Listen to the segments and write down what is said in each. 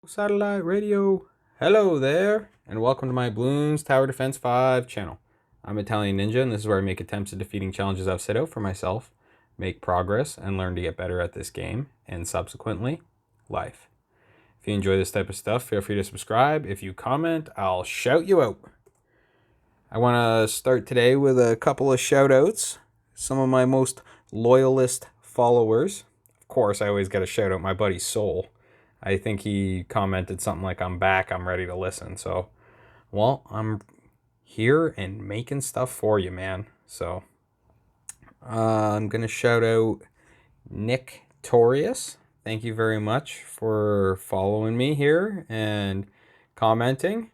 Satellite radio. Hello there, and welcome to my Bloons Tower Defense 5 channel. I'm Italian Ninja, and this is where I make attempts at defeating challenges I've set out for myself, make progress, and learn to get better at this game, and subsequently, life. If you enjoy this type of stuff, feel free to subscribe. If you comment, I'll shout you out. I want to start today with a couple of shout outs. Some of my most loyalist followers. Of course, I always got to shout out my buddy Soul. I think he commented something like, I'm back, I'm ready to listen. So, well, I'm here and making stuff for you, man. So, I'm going to shout out Nick Torius. Thank you very much for following me here and commenting.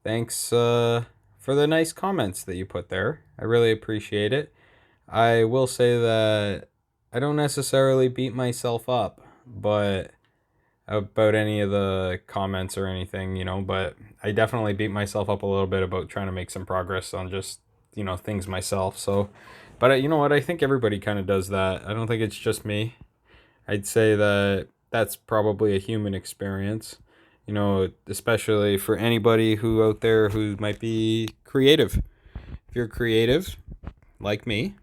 Thanks for the nice comments that you put there. I really appreciate it. I will say that I don't necessarily beat myself up, but about any of the comments or anything, but I definitely beat myself up a little bit about trying to make some progress on just, things myself. So, but you know what? I think everybody kind of does that. I don't think it's just me. I'd say that that's probably a human experience, especially for anybody who out there who might be creative. If you're creative, like me,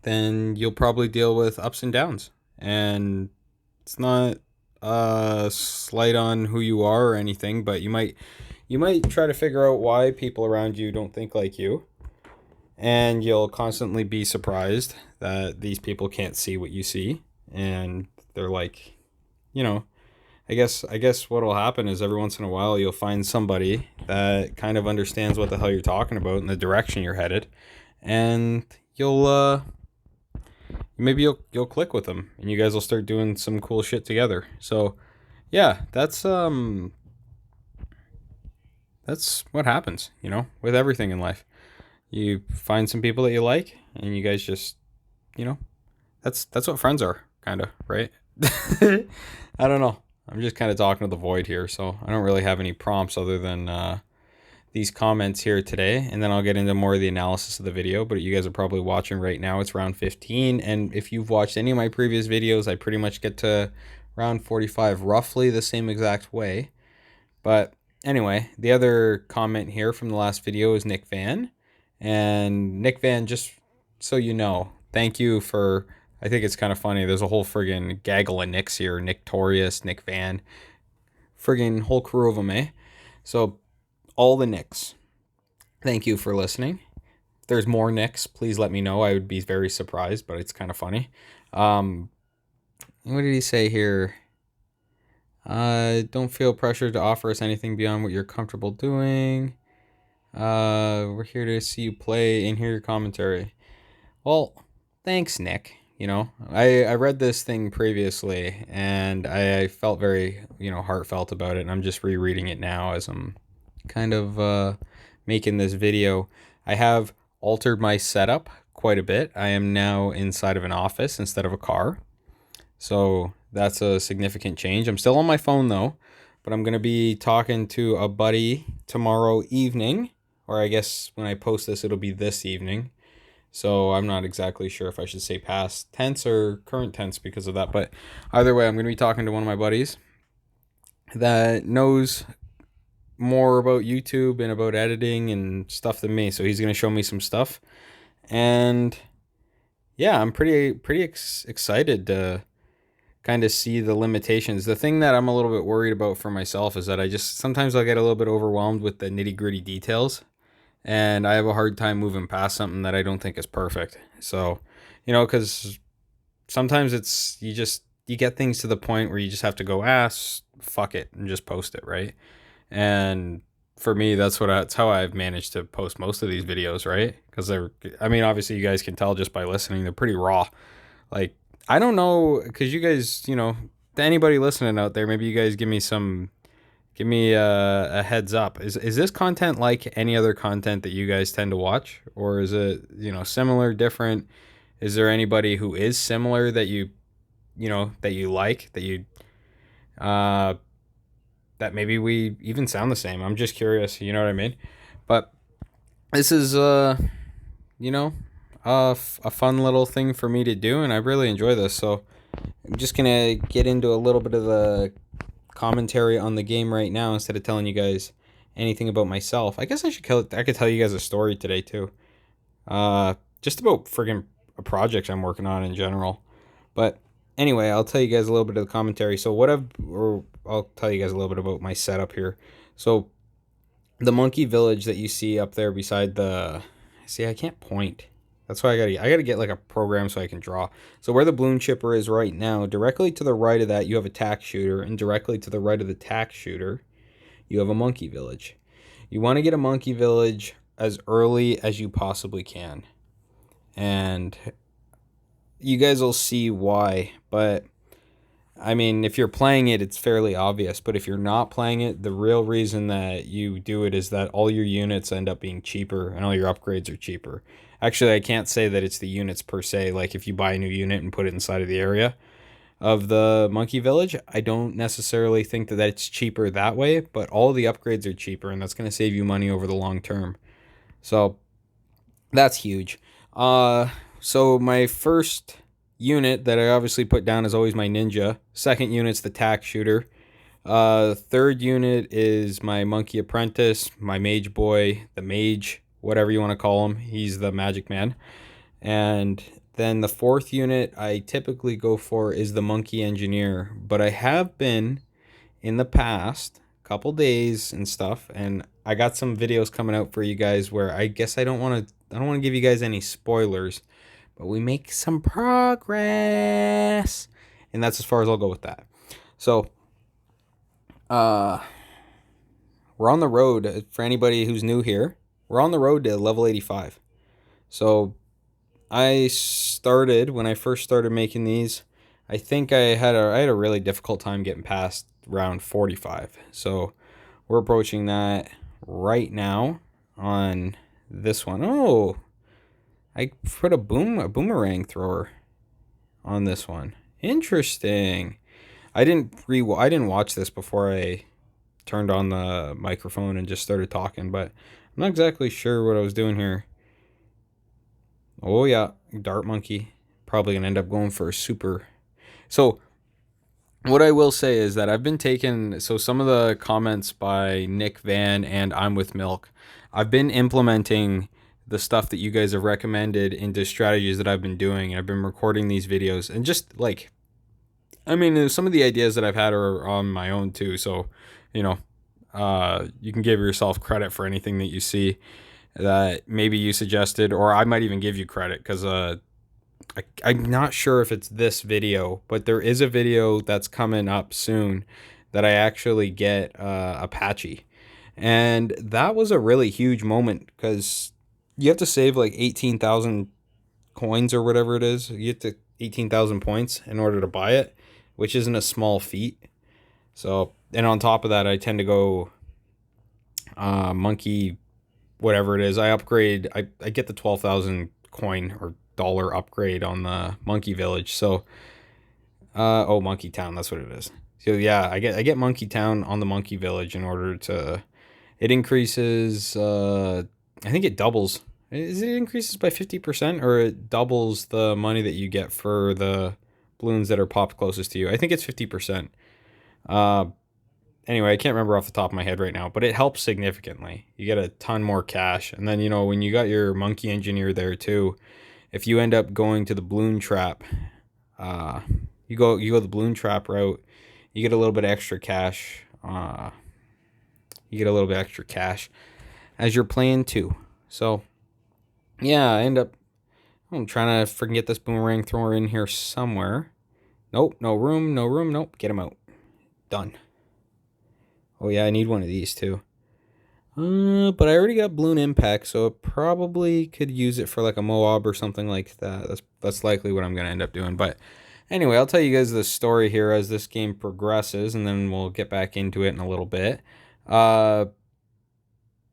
then you'll probably deal with ups and downs. And it's not slight on who you are or anything, but you might try to figure out why people around you don't think like you, and you'll constantly be surprised that these people can't see what you see, and they're like, I guess what'll happen is every once in a while you'll find somebody that kind of understands what the hell you're talking about and the direction you're headed, and maybe you'll click with them and you guys will start doing some cool shit together. So yeah, that's what happens, with everything in life. You find some people that you like and you guys just, that's what friends are, kind of, right? I don't know. I'm just kind of talking to the void here, so I don't really have any prompts other than these comments here today, and then I'll get into more of the analysis of the video. But you guys are probably watching right now, it's round 15, and if you've watched any of my previous videos, I pretty much get to round 45 roughly the same exact way. But anyway, the other comment here from the last video is Nick Van, and Nick Van, just so you know, thank you for, I think it's kind of funny, there's a whole friggin' gaggle of Nicks here, Nick Torius, Nick Van, friggin' whole crew of them, eh? So all the Nicks, thank you for listening. If there's more Nicks, please let me know. I would be very surprised, but it's kind of funny. What did he say here? Don't feel pressured to offer us anything beyond what you're comfortable doing. We're here to see you play and hear your commentary. Well, thanks, Nick. I read this thing previously and I felt very, heartfelt about it, and I'm just rereading it now as I'm kind of making this video. I have altered my setup quite a bit. I am now inside of an office instead of a car. So that's a significant change. I'm still on my phone though, but I'm going to be talking to a buddy tomorrow evening, or I guess when I post this, it'll be this evening. So I'm not exactly sure if I should say past tense or current tense because of that. But either way, I'm going to be talking to one of my buddies that knows more about YouTube and about editing and stuff than me. So he's going to show me some stuff. And yeah, I'm pretty excited to kind of see the limitations. The thing that I'm a little bit worried about for myself is that sometimes I'll get a little bit overwhelmed with the nitty-gritty details, and I have a hard time moving past something that I don't think is perfect. So, because sometimes you get things to the point where you just have to go, fuck it, and just post it, right? And for me, that's how I've managed to post most of these videos, right? Because obviously you guys can tell just by listening, they're pretty raw. Like, I don't know, because you guys, to anybody listening out there, maybe you guys give me a heads up. Is this content like any other content that you guys tend to watch, or is it, similar, different? Is there anybody who is similar that you like, that maybe we even sound the same? I'm just curious, you know what I mean? But this is a fun little thing for me to do, and I really enjoy this. So I'm just gonna get into a little bit of the commentary on the game right now instead of telling you guys anything about myself. I guess I could tell you guys a story today too. Just about friggin' projects I'm working on in general. But anyway, I'll tell you guys a little bit of the commentary. So I'll tell you guys a little bit about my setup here. So the monkey village that you see up there beside I can't point. That's why I gotta get like a program so I can draw. So where the balloon chipper is right now, directly to the right of that, you have a tack shooter, and directly to the right of the tack shooter, you have a monkey village. You want to get a monkey village as early as you possibly can. And you guys will see why, but I mean, if you're playing it, it's fairly obvious, but if you're not playing it, the real reason that you do it is that all your units end up being cheaper and all your upgrades are cheaper. Actually, I can't say that it's the units per se, like if you buy a new unit and put it inside of the area of the monkey village, I don't necessarily think that it's cheaper that way, but all the upgrades are cheaper, and that's going to save you money over the long term. So that's huge. So my first unit that I obviously put down is always my ninja. Second unit's the tack shooter. Third unit is my monkey apprentice, my mage boy, the mage, whatever you want to call him. He's the magic man. And then the fourth unit I typically go for is the monkey engineer. But I have been in the past couple days and stuff, and I got some videos coming out for you guys where I guess I don't want to give you guys any spoilers, but we make some progress, and that's as far as I'll go with that. So we're on the road. For anybody who's new here, we're on the road to level 85. So I started, when I first started making these, I think I had a really difficult time getting past round 45. So we're approaching that right now on this one. Oh, I put a boomerang thrower on this one. Interesting. I didn't watch this before I turned on the microphone and just started talking, but I'm not exactly sure what I was doing here. Oh yeah, dart monkey. Probably gonna end up going for a super. So what I will say is that I've been taking, so some of the comments by Nick Van and I'm with Milk, I've been implementing the stuff that you guys have recommended into strategies that I've been doing, and I've been recording these videos, and just like, I mean, some of the ideas that I've had are on my own too, so, you know, you can give yourself credit for anything that you see that maybe you suggested, or I might even give you credit, because I'm not sure if it's this video, but there is a video that's coming up soon that I actually get Apache. And that was a really huge moment, because you have to save like 18,000 coins or whatever it is. You get to 18,000 points in order to buy it, which isn't a small feat. So, and on top of that, I tend to go monkey, whatever it is. I upgrade, I get the 12,000 coin or dollar upgrade on the monkey village. So, Monkey Town, that's what it is. So yeah, I get Monkey Town on the monkey village in order to, it increases, I think it doubles. Is it increases by 50%, or it doubles the money that you get for the balloons that are popped closest to you? I think it's 50%. Anyway, I can't remember off the top of my head right now, but it helps significantly. You get a ton more cash. And then, you know, when you got your monkey engineer there too, if you end up going to the balloon trap, you go the balloon trap route, you get a little bit extra cash. You get a little bit extra cash as you're playing too. So yeah, I'm trying to freaking get this boomerang thrower in here somewhere. Nope, no room, nope, get him out. Done. Oh yeah, I need one of these too. But I already got balloon impact, so I probably could use it for like a MOAB or something like that. That's likely what I'm gonna end up doing. But anyway, I'll tell you guys the story here as this game progresses, and then we'll get back into it in a little bit.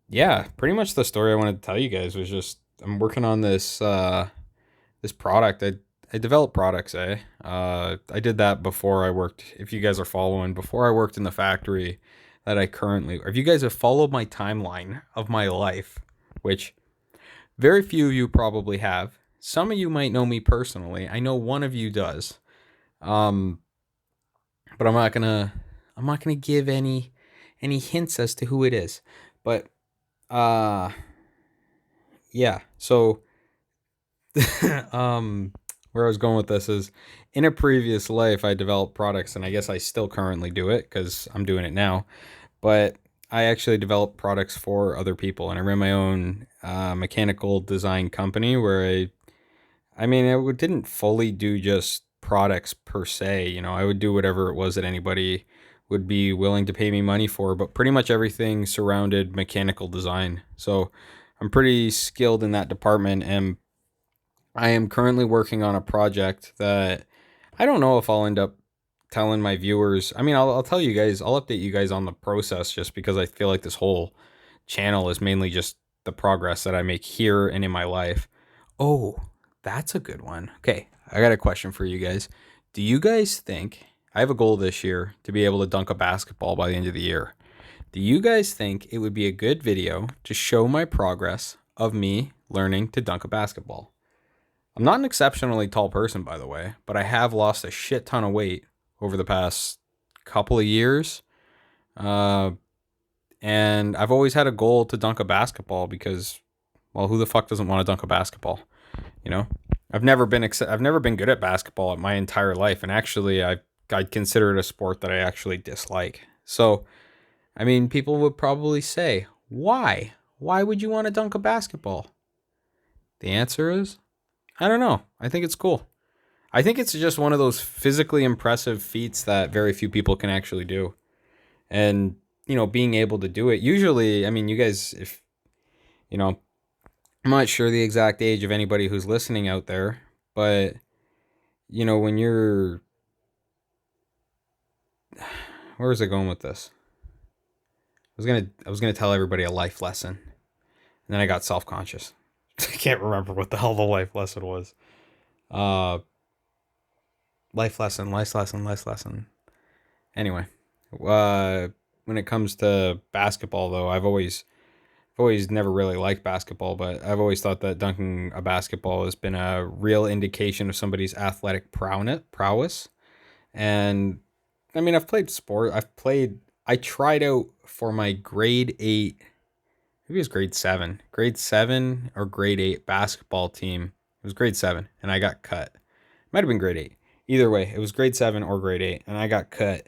Yeah, pretty much the story I wanted to tell you guys was just I'm working on this this product. I develop products, eh? I did that before I worked, if you guys are following, before I worked in the factory that I currently, if you guys have followed my timeline of my life, which very few of you probably have. Some of you might know me personally. I know one of you does. But I'm I'm not going to give any hints as to who it is. But yeah. So where I was going with this is, in a previous life I developed products, and I guess I still currently do it because I'm doing it now. But I actually developed products for other people, and I ran my own mechanical design company where it didn't fully do just products per se. You know, I would do whatever it was that anybody would be willing to pay me money for, but pretty much everything surrounded mechanical design. So I'm pretty skilled in that department, and I am currently working on a project that I don't know if I'll end up telling my viewers. I mean, I'll tell you guys, I'll update you guys on the process, just because I feel like this whole channel is mainly just the progress that I make here and in my life. Oh, that's a good one. Okay, I got a question for you guys. Do you guys think, I have a goal this year to be able to dunk a basketball by the end of the year? Do you guys think it would be a good video to show my progress of me learning to dunk a basketball? I'm not an exceptionally tall person, by the way, but I have lost a shit ton of weight over the past couple of years. And I've always had a goal to dunk a basketball because, well, who the fuck doesn't want to dunk a basketball? You know, I've never been good at basketball in my entire life, and actually, I'd consider it a sport that I actually dislike. So, I mean, people would probably say, why? Why would you want to dunk a basketball? The answer is, I don't know. I think it's cool. I think it's just one of those physically impressive feats that very few people can actually do. And, you know, being able to do it, usually, I mean, you guys, if, you know, I'm not sure the exact age of anybody who's listening out there, but, you know, when you're, where was I going with this? I was gonna tell everybody a life lesson, and then I got self-conscious. I can't remember what the hell the life lesson was. Life lesson. Anyway, when it comes to basketball, though, I've always never really liked basketball, but I've always thought that dunking a basketball has been a real indication of somebody's athletic prowess. And I mean, I've played sport. I tried out for my grade 8, maybe it was grade 7 or grade 8 basketball team. It was grade 7, and I got cut. Might have been grade 8. Either way, it was grade 7 or grade 8, and I got cut.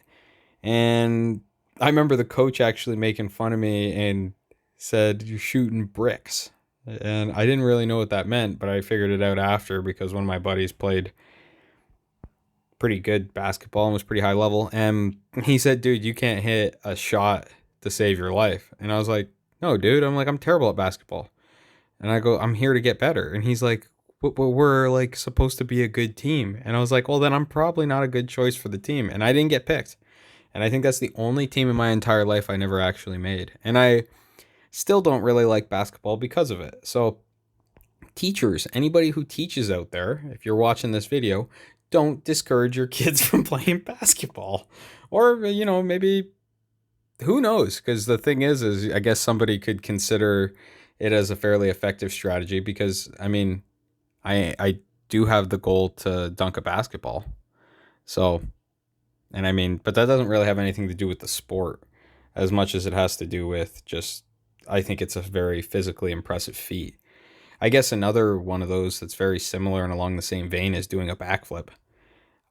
And I remember the coach actually making fun of me and said, "You're shooting bricks." And I didn't really know what that meant, but I figured it out after, because one of my buddies played pretty good basketball and was pretty high level. And he said, "Dude, you can't hit a shot to save your life." And I was like, "No, dude." I'm terrible at basketball. And I go, "I'm here to get better." And he's like, "But we're like supposed to be a good team." And I was like, "Well, then I'm probably not a good choice for the team." And I didn't get picked. And I think that's the only team in my entire life I never actually made. And I still don't really like basketball because of it. So, teachers, anybody who teaches out there, if you're watching this video, don't discourage your kids from playing basketball. Or, you know, maybe, who knows? Because the thing is I guess somebody could consider it as a fairly effective strategy, because, I mean, I do have the goal to dunk a basketball. So, and I mean, but that doesn't really have anything to do with the sport as much as it has to do with just, I think it's a very physically impressive feat. I guess another one of those that's very similar and along the same vein is doing a backflip.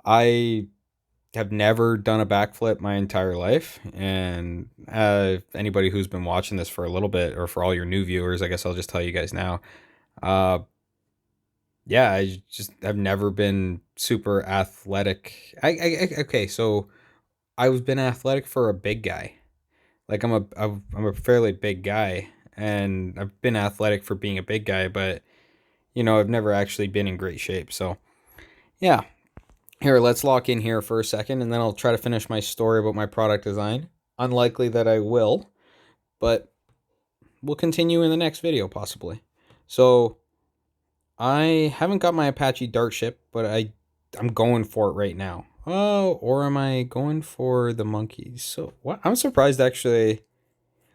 I have never done a backflip my entire life. And anybody who's been watching this for a little bit, or for all your new viewers, I guess I'll just tell you guys now. Yeah, I've never been super athletic. Okay, so I've been athletic for a big guy. Like I'm a fairly big guy, and I've been athletic for being a big guy, but you know, I've never actually been in great shape. So, yeah. Here, let's lock in here for a second, and then I'll try to finish my story about my product design. Unlikely that I will, but we'll continue in the next video, possibly. So, I haven't got my Apache Dart ship, but I'm going for it right now. Oh, or am I going for the monkeys? So, what? I'm surprised, actually.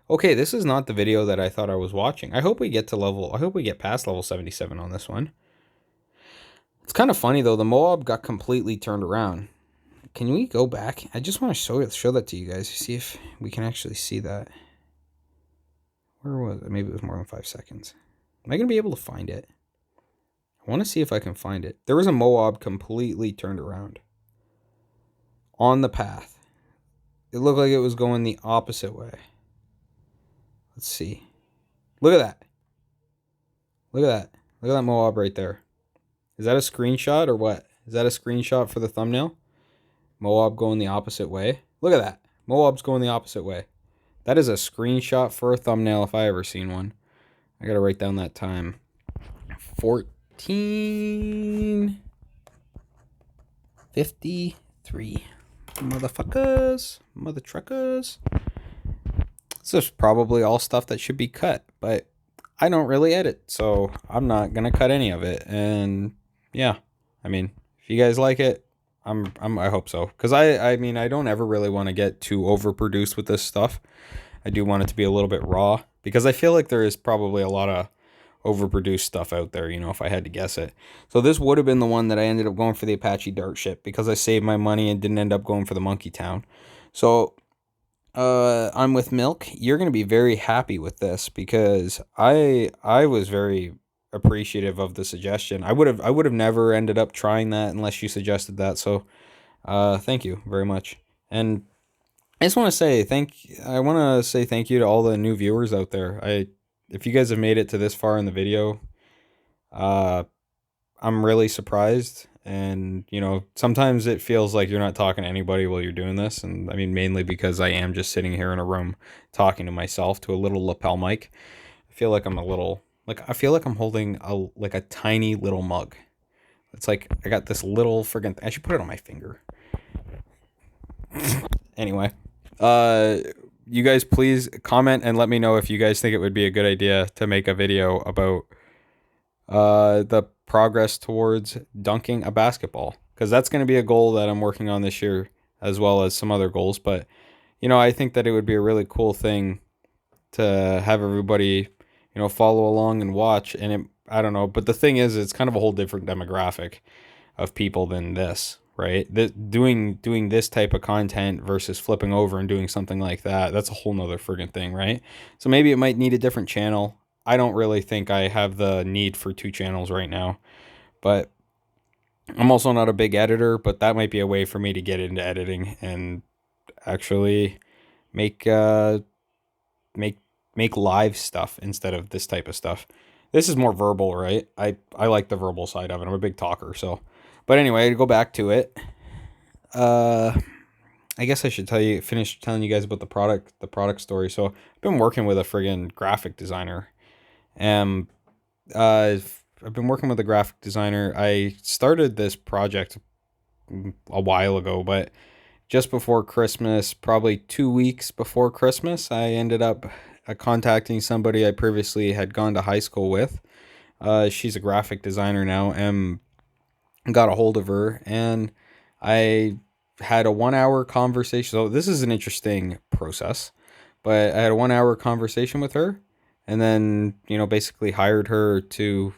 Okay, this is not the video that I thought I was watching. I hope we get past level 77 on this one. It's kind of funny, though. The MOAB got completely turned around. Can we go back? I just want to show that to you guys. See if we can actually see that. Where was it? Maybe it was more than 5 seconds. Am I going to be able to find it? I want to see if I can find it. There was a MOAB completely turned around on the path. It looked like it was going the opposite way. Let's see. Look at that. Look at that. Look at that MOAB right there. Is that a screenshot or what? Is that a screenshot for the thumbnail? MOAB going the opposite way. Look at that. MOAB's going the opposite way. That is a screenshot for a thumbnail if I ever seen one. I gotta write down that time. 14:53. Motherfuckers. Mother truckers. This is probably all stuff that should be cut, but I don't really edit, so I'm not gonna cut any of it. And yeah, I mean, if you guys like it, I hope so. Because I mean, I don't ever really want to get too overproduced with this stuff. I do want it to be a little bit raw, because I feel like there is probably a lot of overproduced stuff out there, you know, if I had to guess it. So this would have been the one that I ended up going for the Apache Dart ship, because I saved my money and didn't end up going for the Monkey Town. So I'm with Milk. You're going to be very happy with this, because I was very appreciative of the suggestion. I would have never ended up trying that unless you suggested that. So thank you very much. And I just want to say thank you to all the new viewers out there. If you guys have made it to this far in the video, I'm really surprised. And, you know, sometimes it feels like you're not talking to anybody while you're doing this. And I mean, mainly because I am just sitting here in a room talking to myself to a little lapel mic. I feel like I'm I feel like I'm holding a tiny little mug. It's like I got this little friggin' I should put it on my finger. Anyway, you guys please comment and let me know if you guys think it would be a good idea to make a video about the progress towards dunking a basketball, because that's going to be a goal that I'm working on this year, as well as some other goals. But you know, I think that it would be a really cool thing to have everybody, you know, follow along and watch. And I don't know, but the thing is, it's kind of a whole different demographic of people than this, right? Doing this type of content versus flipping over and doing something like that's a whole nother friggin' thing, right? So maybe it might need a different channel. I don't really think I have the need for 2 channels right now, but I'm also not a big editor, but that might be a way for me to get into editing and actually make live stuff instead of this type of stuff. This is more verbal, right? I like the verbal side of it. I'm a big talker, so. But anyway, to go back to it, I guess I should finish telling you guys about the product story. So I've been working with a friggin' graphic designer. I've been working with a graphic designer. I started this project a while ago, but just before Christmas, probably 2 weeks before Christmas, I ended up contacting somebody I previously had gone to high school with. She's a graphic designer now, and got a hold of her, and I had a 1-hour conversation. So this is an interesting process, but I had a 1-hour conversation with her, and then, you know, basically hired her to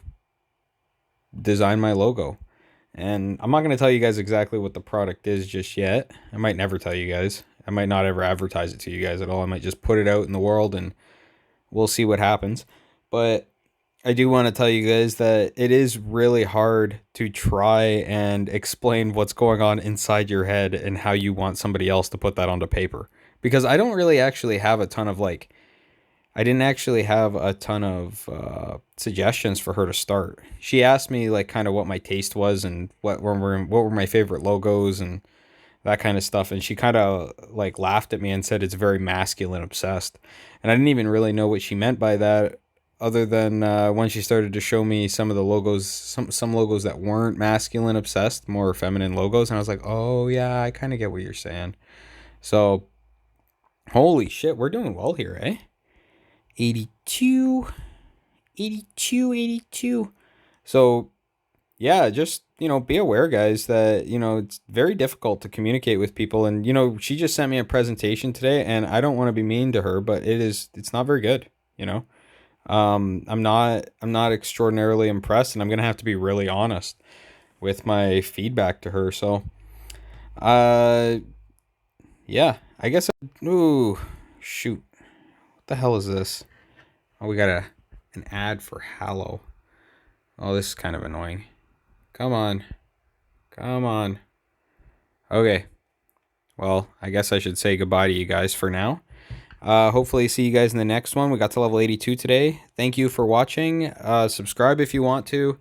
design my logo. And I'm not going to tell you guys exactly what the product is just yet. I might never tell you guys. I might not ever advertise it to you guys at all. I might just put it out in the world and we'll see what happens. But I do want to tell you guys that it is really hard to try and explain what's going on inside your head and how you want somebody else to put that onto paper. Because I don't really actually have a ton of I didn't actually have a ton of suggestions for her to start. She asked me kind of what my taste was and what were my favorite logos and that kind of stuff. And she kind of laughed at me and said it's very masculine obsessed. And I didn't even really know what she meant by that, other than when she started to show me some of the logos, some logos that weren't masculine obsessed, more feminine logos. And I was like, oh yeah, I kind of get what you're saying. So holy shit, we're doing well here, eh? 82. So yeah, just, you know, be aware, guys, that, you know, it's very difficult to communicate with people. And, you know, she just sent me a presentation today, and I don't want to be mean to her, but it's not very good, you know. I'm not extraordinarily impressed, and I'm going to have to be really honest with my feedback to her. So Yeah, I guess. Ooh, shoot. What the hell is this? Oh, we got an ad for Hallow. Oh, this is kind of annoying. Come on. Come on. Okay. Well, I guess I should say goodbye to you guys for now. Hopefully see you guys in the next one. We got to level 82 today. Thank you for watching. Subscribe if you want to.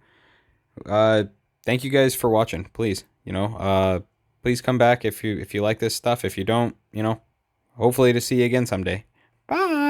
Thank you guys for watching. Please, please come back if you like this stuff. If you don't, hopefully to see you again someday. Bye.